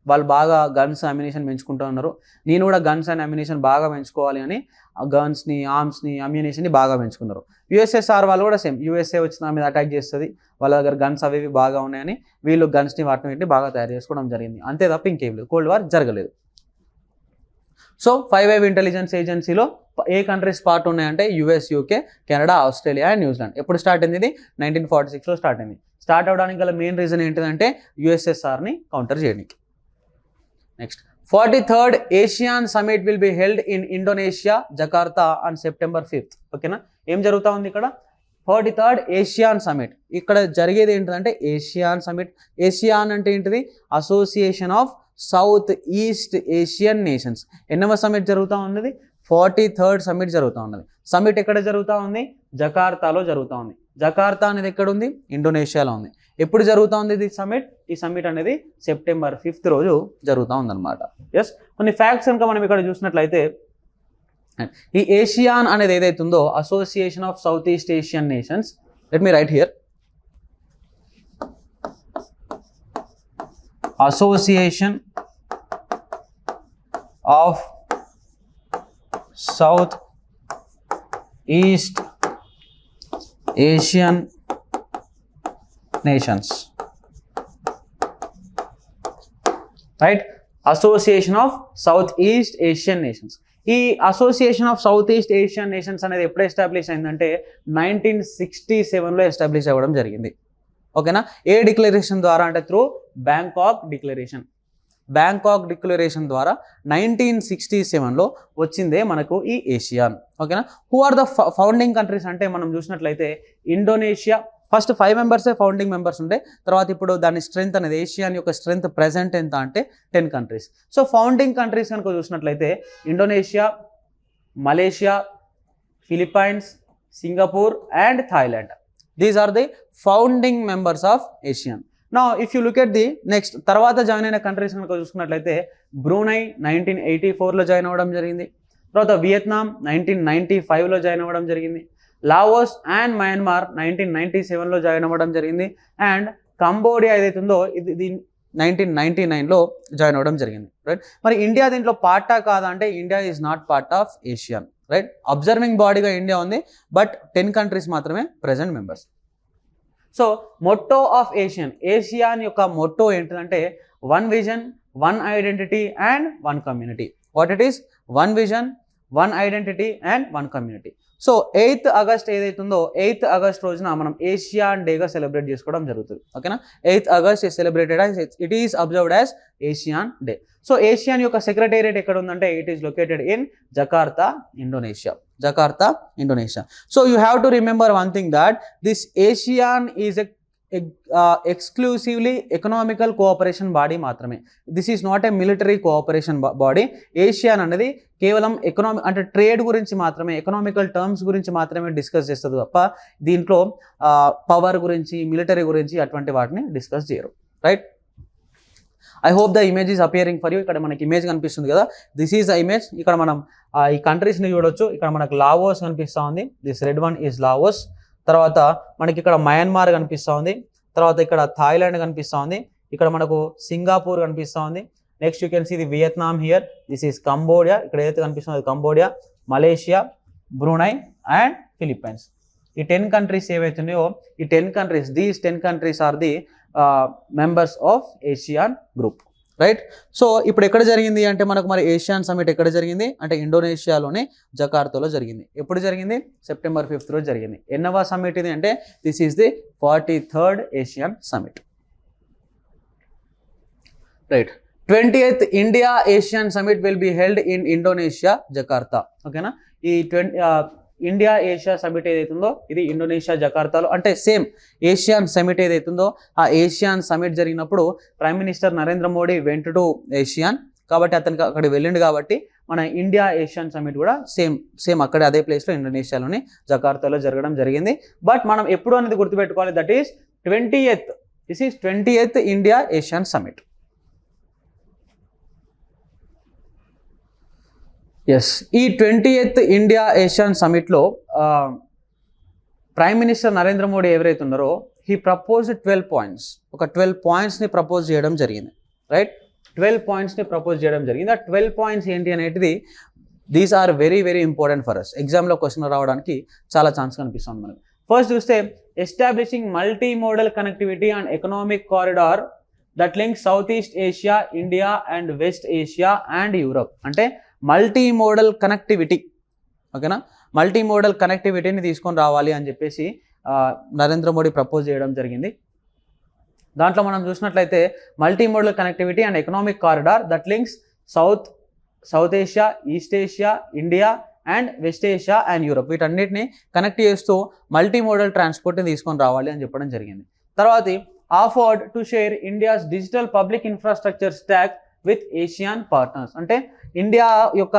వాళ్ళు బాగా గన్స్ అమ్యునిషన్ పెంచుకుంటూ ఉన్నారు, నేను కూడా గన్స్ అండ్ అమ్యునిషన్ బాగా పెంచుకోవాలి అని గన్స్ని, ఆర్మ్స్ని, అమ్యునిషన్ని బాగా పెంచుకున్నారు. USSR వాళ్ళు కూడా సేమ్, USA వచ్చి నా మీద అటాక్ చేస్తుంది, వాళ్ళ దగ్గర గన్స్ అవి బాగా ఉన్నాయని వీళ్ళు గన్స్ని వాటిని బాగా తయారు చేసుకోవడం జరిగింది. అంతే తప్ప ఇంకేం లేదు, కోల్డ్ వార్ జరగలేదు. సో 5 ఇంటెలిజెన్స్ ఏజెన్సీలో ఏ కంట్రీస్ పార్ట్ ఉన్నాయంటే US, UK, Canada, Australia and New Zealand. ఎప్పుడు స్టార్ట్ అయింది? ఇది 1946లో స్టార్ట్ అయింది. స్టార్ట్ అవడానికి గల మెయిన్ రీజన్ ఏంటిదంటే యుఎస్ఎస్ఆర్ని కౌంటర్ చేయడానికి. Next 43rd Asian summit will be held in Indonesia, Jakarta on September 5th. ఓకేనా? ఏం జరుగుతూ ఉంది ఇక్కడ? 43rd ASEAN summit. ఇక్కడ జరిగేది ఏంటంటే ఏషియాన్ సమిట్. ఏషియాన్ అంటే ఏంటిది? Association of south east Asian nations. ఎన్నవ సమిట్ జరుగుతూ ఉన్నది? 43rd సమిట్ జరుగుతూ ఉన్నది. సమిట్ ఎక్కడ జరుగుతూ ఉంది? జకార్తాలో జరుగుతూ ఉంది. జకార్తా అనేది ఎక్కడ ఉంది? ఇండోనేషియాలో ఉంది. ఎప్పుడు జరుగుతూ ఉంది ఇది సమిట్? ఈ సమిట్ అనేది September 5th రోజు జరుగుతూ ఉందన్నమాట. ఎస్, కొన్ని ఫ్యాక్ట్స్ కనుక మనం ఇక్కడ చూసినట్లయితే ఈ ఏషియాన్ అనేది ఏదైతుందో association of south east Asian nations, let me write here, association of south east Asian nations, right? Association of south east Asian nations. ఈ association of south east Asian nations అనేది ఎప్పుడు ఎస్టాబ్లిష్ అయిందంటే 1967లో establish అవ్వడం జరిగింది. ఓకేనా? ఏ declaration ద్వారా అంటే through Bangkok declaration. Bangkok declaration ద్వారా 1967లో వచ్చిందే మనకు ఈ ఏషియాన్. ఓకేనా? Who are the founding countries అంటే మనం చూసినట్లయితే ఇండోనేషియా. ఫస్ట్ 5 మెంబర్సే ఫౌండింగ్ మెంబర్స్ ఉండే, తర్వాత ఇప్పుడు దాని స్ట్రెంత్ అనేది ఏషియాన్ యొక్క స్ట్రెంత్ ప్రెజెంట్ ఎంత అంటే 10 కంట్రీస్. సో ఫౌండింగ్ కంట్రీస్ కనుక చూసినట్లయితే Indonesia, Malaysia, Philippines, Singapore and Thailand. These are the founding members of ASEAN. నా if you look at the next తర్వాత జాయిన్ అయిన కంట్రీస్ కనుక చూసుకున్నట్లయితే బ్రూనై 1984లో జాయిన్ అవ్వడం జరిగింది. తర్వాత వియత్నాం 1995లో జాయిన్ అవ్వడం జరిగింది. లావోస్ అండ్ మయన్మార్ 1997లో జాయిన్ అవ్వడం జరిగింది. అండ్ కంబోడియా ఏదైతుందో ఇది 1999లో జాయిన్ అవ్వడం జరిగింది. రైట్? మరి ఇండియా దీంట్లో పార్టా కాదా అంటే India is not part of ASEAN. Right? Observing బాడీగా ఇండియా ఉంది, బట్ 10 కంట్రీస్ మాత్రమే present members. So motto of Asian, ASEAN యొక్క మొట్టో ఏంటంటే 1 vision, 1 identity and 1 community. What it is? 1 vision, 1 identity and 1 community. So 8th August ఏదైతుందో 8th August రోజున మనం ASEAN డేగా celebrate చేసుకోవడం జరుగుతుంది. ఓకేనా? 8th August is celebrated as, it is observed as ASEAN day. So ASEAN యొక్క secretariat ఎక్కడ ఉందంటే it is located in Jakarta, Indonesia. Jakarta, Indonesia. So you have to remember one thing, that this ASEAN is exclusively economical cooperation body మాత్రమే. This is not a military cooperation body. ASEAN అనేది కేవలం economic అంటే trade గురించి మాత్రమే, economical terms గురించి మాత్రమే discuss చేస్తుంది తప్ప దీంట్లో పవర్ గురించి, మిలిటరీ గురించి అటువంటి వాటిని డిస్కస్ చేయరు. Right? I hope the image is appearing for you. ఇక్కడ మనకి ఇమేజ్ కనిపిస్తుంది కదా, దిస్ ఈజ్ ద ఇమేజ్. ఇక్కడ మనం ఈ కంట్రీస్ని చూడొచ్చు. ఇక్కడ మనకు లావోస్ కనిపిస్తూ ఉంది. This red one is Laos. తర్వాత మనకి ఇక్కడ మయన్మార్ కనిపిస్తూ ఉంది. తర్వాత ఇక్కడ థాయిలాండ్ కనిపిస్తూ ఉంది. ఇక్కడ మనకు సింగపూర్ కనిపిస్తూ ఉంది. Next you can see the Vietnam here. This is Cambodia. ఇక్కడ ఏదైతే కనిపిస్తుందో Cambodia, Malaysia, Brunei and Philippines. ఈ 10 కంట్రీస్ ఏవైతున్నాయో ఈ 10 countries, these 10 countries are the members of ASEAN group. Right? So ఇప్పుడు ఎక్కడ జరిగింది అంటే మనకు మరి ఏషియాన్ సమిట్ ఎక్కడ జరిగింది అంటే ఇండోనేషియాలోని జకార్తాలో జరిగింది. ఎప్పుడు జరిగింది? September 5th రోజు జరిగింది. ఎన్నవ సమిట్ ఇది అంటే this is the 43rd Asian summit. Right? 20th India Asian summit will be held in Indonesia, Jakarta. ఓకేనా? ఈ ఇండియా ఏషియా సమిట్ ఏదైతుందో ఇది ఇండోనేషియా జకార్తాలో, అంటే సేమ్ ఏషియన్ సమిట్ ఏదైతుందో ఆ ఏషియన్ సమిట్ జరిగినప్పుడు prime minister Narendra Modi went to ASEAN, కాబట్టి అతనికి అక్కడికి వెళ్ళిండు. కాబట్టి మన ఇండియా ఏషియన్ సమిట్ కూడా సేమ్ అక్కడే అదే ప్లేస్లో ఇండోనేషియాలోని జకార్తాలో జరగడం జరిగింది. బట్ మనం ఎప్పుడు అనేది గుర్తుపెట్టుకోవాలి, that is 20th. This is 20th India Asian summit. Yes, ఈ 20th ఇండియా ఏషియన్ సమిట్లో ప్రైమ్ మినిస్టర్ నరేంద్ర మోడీ ఎవరైతే ఉన్నారో హీ ప్రపోజ్డ్ 12 పాయింట్స్. ఒక 12 పాయింట్స్ని ప్రపోజ్ చేయడం జరిగింది. రైట్? 12 పాయింట్స్ని ప్రపోజ్ చేయడం జరిగింది. ఆ 12 పాయింట్స్ ఏంటి అనేటిది these are very very important for us. ఎగ్జామ్లో క్వశ్చన్ రావడానికి చాలా ఛాన్స్ కనిపిస్తుంది మనకి. ఫస్ట్ చూస్తే establishing multi modal connectivity and economic corridor that link South East Asia, India and West Asia and Europe. అంటే మల్టీ మోడల్ కనెక్టివిటీ, ఓకేనా, multi modal కనెక్టివిటీని తీసుకొని రావాలి అని చెప్పేసి నరేంద్ర మోడీ ప్రపోజ్ చేయడం జరిగింది. దాంట్లో మనం చూసినట్లయితే multi modal connectivity and economic corridor that links south Asia, east Asia, India and West Asia and Europe, వీటన్నిటిని కనెక్ట్ చేస్తూ మల్టీ మోడల్ ట్రాన్స్పోర్ట్ని తీసుకొని రావాలి అని చెప్పడం జరిగింది. తర్వాత offered to share India's digital public infrastructure stock with Asian partners, అంటే India యొక్క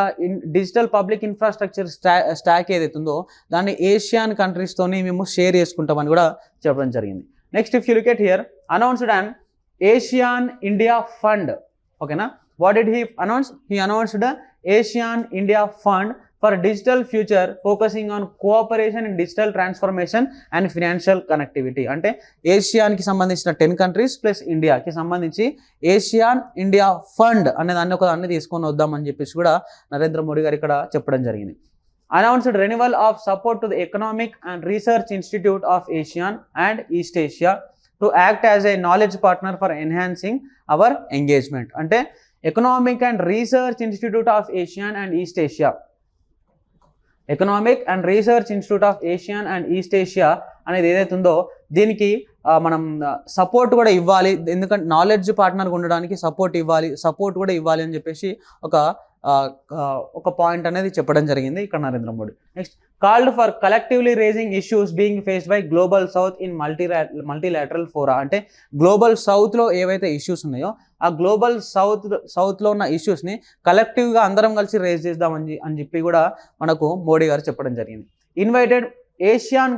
డిజిటల్ పబ్లిక్ ఇన్ఫ్రాస్ట్రక్చర్ స్టాక్ ఏదైతే ఉందో దాన్ని ఏషియన్ కంట్రీస్తోని మేము షేర్ చేసుకుంటామని కూడా చెప్పడం జరిగింది. Next if you look at here, announced an Asian India fund, ఓకేనా. What did he announce? He announced Asian India fund for digital future focusing on cooperation in digital transformation and financial connectivity, అంటే ఏషియాన్కి సంబంధించిన 10 countries plus ఇండియాకి సంబంధించి Asian India fund అనే దాన్ని ఒకదాన్ని తీసుకొని వద్దామని చెప్పేసి కూడా నరేంద్ర మోడీ గారు ఇక్కడ చెప్పడం జరిగింది. Announced renewal of support to the economic and research institute of Asian and east Asia to act as a knowledge partner for enhancing our engagement, అంటే economic and research institute of Asian and east Asia, economic and research institute of Asian and east Asia అనేది ఏదైతే ఉందో దీనికి మనం support కూడా ఇవ్వాలి, ఎందుకంటే knowledge పార్ట్నర్గా ఉండడానికి సపోర్ట్ కూడా ఇవ్వాలి అని చెప్పేసి ఒక పాయింట్ అనేది చెప్పడం జరిగింది ఇక్కడ Narendra Modi. Next called for collectively raising issues being faced by global south in multilateral fora, అంటే గ్లోబల్ సౌత్లో ఏవైతే ఇష్యూస్ ఉన్నాయో ఆ గ్లోబల్ సౌత్లో ఉన్న ఇష్యూస్ని కలెక్టివ్గా అందరం కలిసి రేజ్ చేద్దామని చెప్పి కూడా మనకు మోడీ గారు చెప్పడం జరిగింది. ఇన్వైటెడ్ ఏషియన్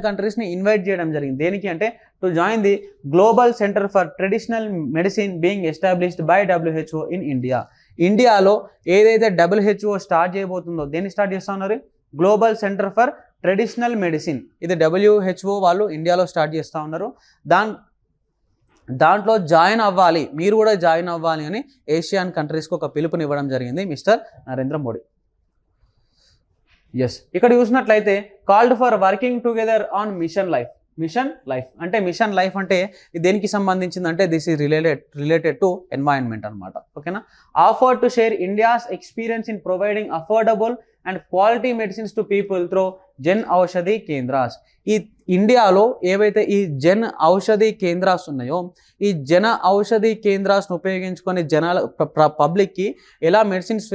కంట్రీస్ని ఇన్వైట్ చేయడం జరిగింది. దేనికి అంటే to join the global centre for traditional medicine being established by WHO in India. ఇండియాలో ఏదైతే WHO స్టార్ట్ చేయబోతుందో దేన్ని స్టార్ట్ చేస్తూ ఉన్నారు? Global centre for traditional medicine. ఇది WHO వాళ్ళు ఇండియాలో స్టార్ట్ చేస్తూ ఉన్నారు. దాంట్లో జాయిన్ అవ్వాలి, మీరు కూడా జాయిన్ అవ్వాలి అని ఏషియన్ కంట్రీస్కి ఒక పిలుపునివ్వడం జరిగింది మిస్టర్ నరేంద్ర మోడీ. ఎస్, ఇక్కడ చూసినట్లయితే called for working together on mission life అంటే మిషన్ లైఫ్ అంటే దేనికి సంబంధించింది అంటే this is related to environment అనమాట, ఓకేనా. Offer to share India's experience in providing affordable and quality medicines to people through Jan Aushadhi Kendras. ఈ ఇండియాలో ఏవైతే ఈ జన్ ఔషధి కేంద్రాస్ ఉన్నాయో ఈ జన ఔషధి కేంద్రాస్ను ఉపయోగించుకొని పబ్లిక్కి ఎలా మెడిసిన్స్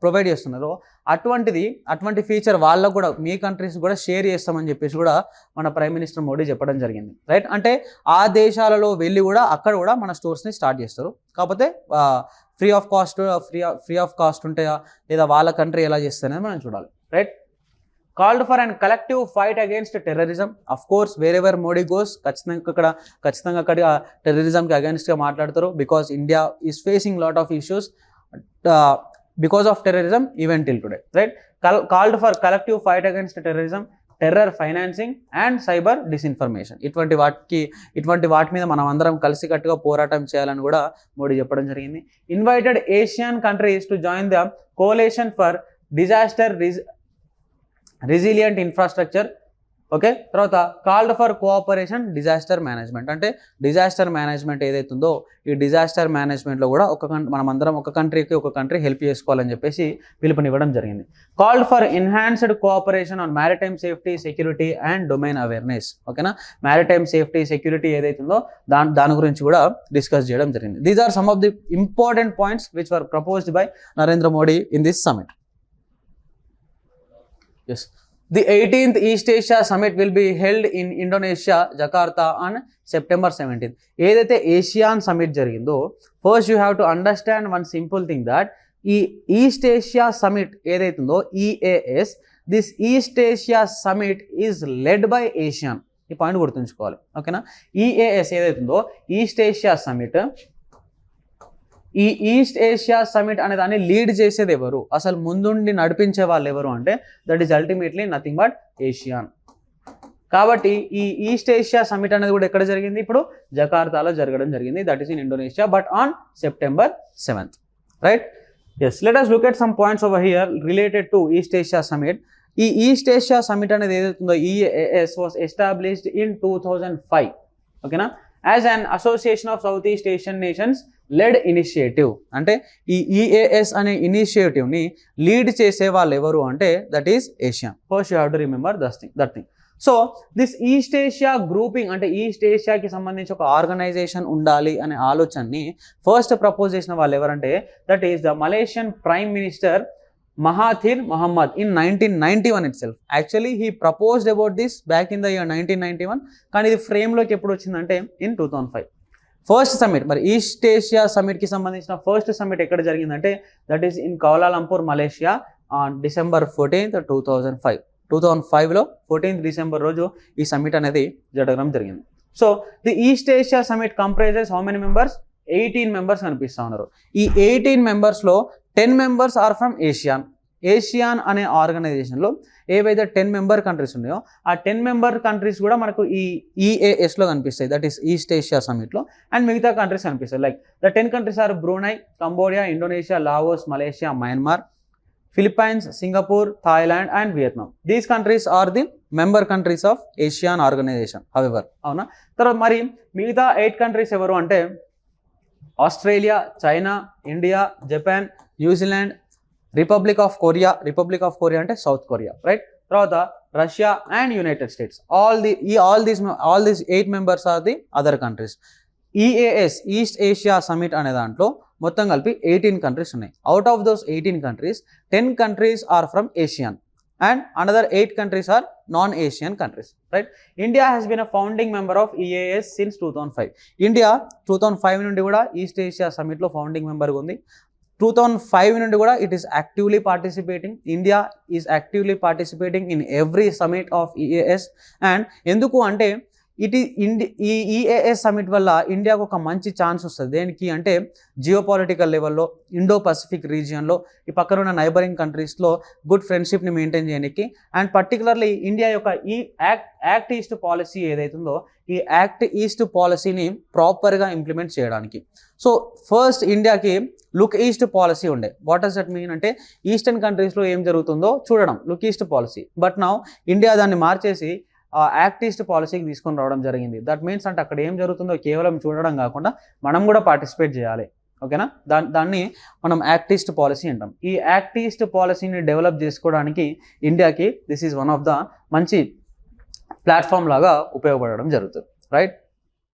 ప్రొవైడ్ చేస్తున్నారో అటువంటి ఫీచర్ వాళ్ళకు కూడా మీ కంట్రీస్ కూడా షేర్ చేస్తామని చెప్పేసి కూడా మన ప్రైమ్ మినిస్టర్ మోడీ చెప్పడం జరిగింది, రైట్. అంటే ఆ దేశాలలో వెళ్ళి కూడా అక్కడ కూడా మన స్టోర్స్ని స్టార్ట్ చేస్తారు, కాకపోతే ఫ్రీ ఆఫ్ కాస్ట్ ఉంటాయా లేదా వాళ్ళ కంట్రీ ఎలా చేస్తారనేది మనం చూడాలి, right. Called for and collective fight against terrorism. Of course wear ever Modi goes ఖచ్చితంగా అక్కడ టెర్రరిజంకి అగేన్స్ట్గా మాట్లాడతారు. Because India is facing lot of issues because of terrorism even till today, right. Called for collective fight against terrorism, terror financing and cyber disinformation. ఇటువంటి వాటి మీద మనం అందరం కలిసికట్టుగా పోరాటం చేయాలని కూడా మోడీ చెప్పడం జరిగింది. Invited Asian countries to join the coalition for disaster resilient infrastructure, okay. తర్వాత called for cooperation disaster management, అంటే డిజాస్టర్ మేనేజ్మెంట్ ఏదైతే ఉందో ఈ డిజాస్టర్ మేనేజ్మెంట్లో కూడా మనమందరం ఒక కంట్రీ హెల్ప్ చేసుకోవాలని చెప్పేసి పిలుపునివ్వడం జరిగింది. Called for enhanced cooperation on maritime safety, security and domain awareness, ఓకేనా. మ్యారిటైమ్ సేఫ్టీ, సెక్యూరిటీ ఏదైతే ఉందో దాని గురించి కూడా డిస్కస్ చేయడం జరిగింది. These are some of the important points which were proposed by Narendra Modi in this summit. Yes, The 18th East Asia Summit will be held in Indonesia, Jakarta on September 17th. ఏదైతే ASEAN summit జరిగిందో first you have to understand one simple thing that ఈ east Asia summit ఏదైతుందో EAS, this east Asia summit is led by ASEAN. ఈ point గుర్తుంచుకోవాలి, ఓకేనా. EAS ఏదైతుందో east Asia summit, ఈ east Asia summit అనే దాన్ని లీడ్ చేసేది ఎవరు, అసలు ముందుండి నడిపించే వాళ్ళు ఎవరు అంటే that is ultimately nothing but ASEAN. కాబట్టి ఈ ఈస్ట్ ఏషియా సమిట్ అనేది కూడా ఎక్కడ జరిగింది, ఇప్పుడు జకార్తాలో జరగడం జరిగింది, that is in Indonesia, but on September 7th, right. Yes, let us look at some points over here related to East Asia Summit. ఈ ఈస్ట్ ఏషియా సమిట్ అనేది ఏదైతుందో EAS was established in 2005, ఓకేనా, as an association of Southeast Asian nations led initiative. అంటే ఈ EAS అనే ఇనిషియేటివ్ని lead చేసే వాళ్ళు ఎవరు అంటే that is Asia. First you have to remember that thing. So this east Asia grouping అంటే ఈస్ట్ ఏషియాకి సంబంధించి ఒక ఆర్గనైజేషన్ ఉండాలి అనే ఆలోచనని ఫస్ట్ ప్రపోజ్ చేసిన వాళ్ళు ఎవరంటే that is the Malaysian prime minister Mahathir Mohamad in 1991 itself. Actually he proposed about this back in the year 1991, కానీ ఇది ఫ్రేమ్లోకి ఎప్పుడు వచ్చిందంటే ఇన్ 2005. ఫస్ట్ సమ్మిట్, మరి ఈస్ట్ ఏషియా సమ్మిట్కి సంబంధించిన ఫస్ట్ సమ్మిట్ ఎక్కడ జరిగిందంటే that is in Kuala Lumpur Malaysia on December 14th, 2005. 2005లో 14th December రోజు ఈ సమ్మిట్ అనేది జరగడం జరిగింది. So the east Asia summit comprises how many members? 18 members కనిపిస్తూ ఉన్నారు. ఈ 18 మెంబర్స్లో 10 మెంబర్స్ ఆర్ ఫ్రమ్ ఏషియాన్ అనే ఆర్గనైజేషన్లో ఏవైతే 10 మెంబర్ కంట్రీస్ ఉన్నాయో ఆ 10 మెంబర్ కంట్రీస్ కూడా మనకు ఈ ఈఏఎస్లో కనిపిస్తాయి, దట్ ఈస్ ఈస్ట్ ఏషియా సమ్మిట్లో. అండ్ మిగతా కంట్రీస్ కనిపిస్తాయి. Like the 10 countries are Brunei, Cambodia, Indonesia, Laos, Malaysia, Myanmar, Philippines, Singapore, Thailand and Vietnam. These countries are the member countries of Asian organization. However, అవునా, తర్వాత మరి మిగతా 8 countries ఎవరు అంటే Australia, China, India, Japan, New Zealand, republic of Korea అంటే South Korea, right. తర్వాత Russia and United States. All these 8 members are the other countries. EAS East Asia summit అనే దాంట్లో మొత్తం కలిపి 18 కంట్రీస్ ఉన్నాయి. Out of those 18 countries 10 countries are from Asian and another 8 countries are non Asian countries, right. India has been a founding member of EAS since 2005. India 2005 నుండి కూడా east Asia సమిట్లో founding మెంబర్గా ఉంది. 2005 నుండి కూడా it is actively participating. India is actively participating in every summit of EAS. And ఎందుకు అంటే ఈ EAS summit వల్ల ఇండియాకు ఒక మంచి ఛాన్స్ వస్తుంది. దేనికి అంటే జియోపాలిటికల్ లెవెల్లో ఇండో పసిఫిక్ రీజియన్లో ఈ పక్కన ఉన్న నైబరింగ్ కంట్రీస్లో గుడ్ ఫ్రెండ్షిప్ని మెయింటైన్ చేయడానికి, అండ్ పర్టికులర్లీ ఇండియా యొక్క ఈ యాక్ట్ ఈస్ట్ పాలసీ ఏదైతుందో ఈ యాక్ట్ ఈస్ట్ పాలసీని ప్రాపర్గా ఇంప్లిమెంట్ చేయడానికి. సో ఫస్ట్ ఇండియాకి లుక్ ఈస్ట్ పాలసీ ఉండే. వాట్ డస్ దట్ మీన్ అంటే ఈస్టర్న్ కంట్రీస్లో ఏం జరుగుతుందో చూడడం, look east policy. But now India దాన్ని మార్చేసి యాక్ట్ ఈస్ట్ పాలసీకి తీసుకొని రావడం జరిగింది. దట్ మీన్స్ అంటే అక్కడ ఏం జరుగుతుందో కేవలం చూడడం కాకుండా మనం కూడా పార్టిసిపేట్ చేయాలి, ఓకేనా. దాన్ని మనం యాక్ట్ ఈస్ట్ పాలసీ అంటాం. ఈ యాక్ట్ ఈస్ట్ పాలసీని డెవలప్ చేసుకోవడానికి ఇండియాకి this is one of the మంచి ప్లాట్ఫామ్ లాగా ఉపయోగపడడం జరుగుతుంది, రైట్.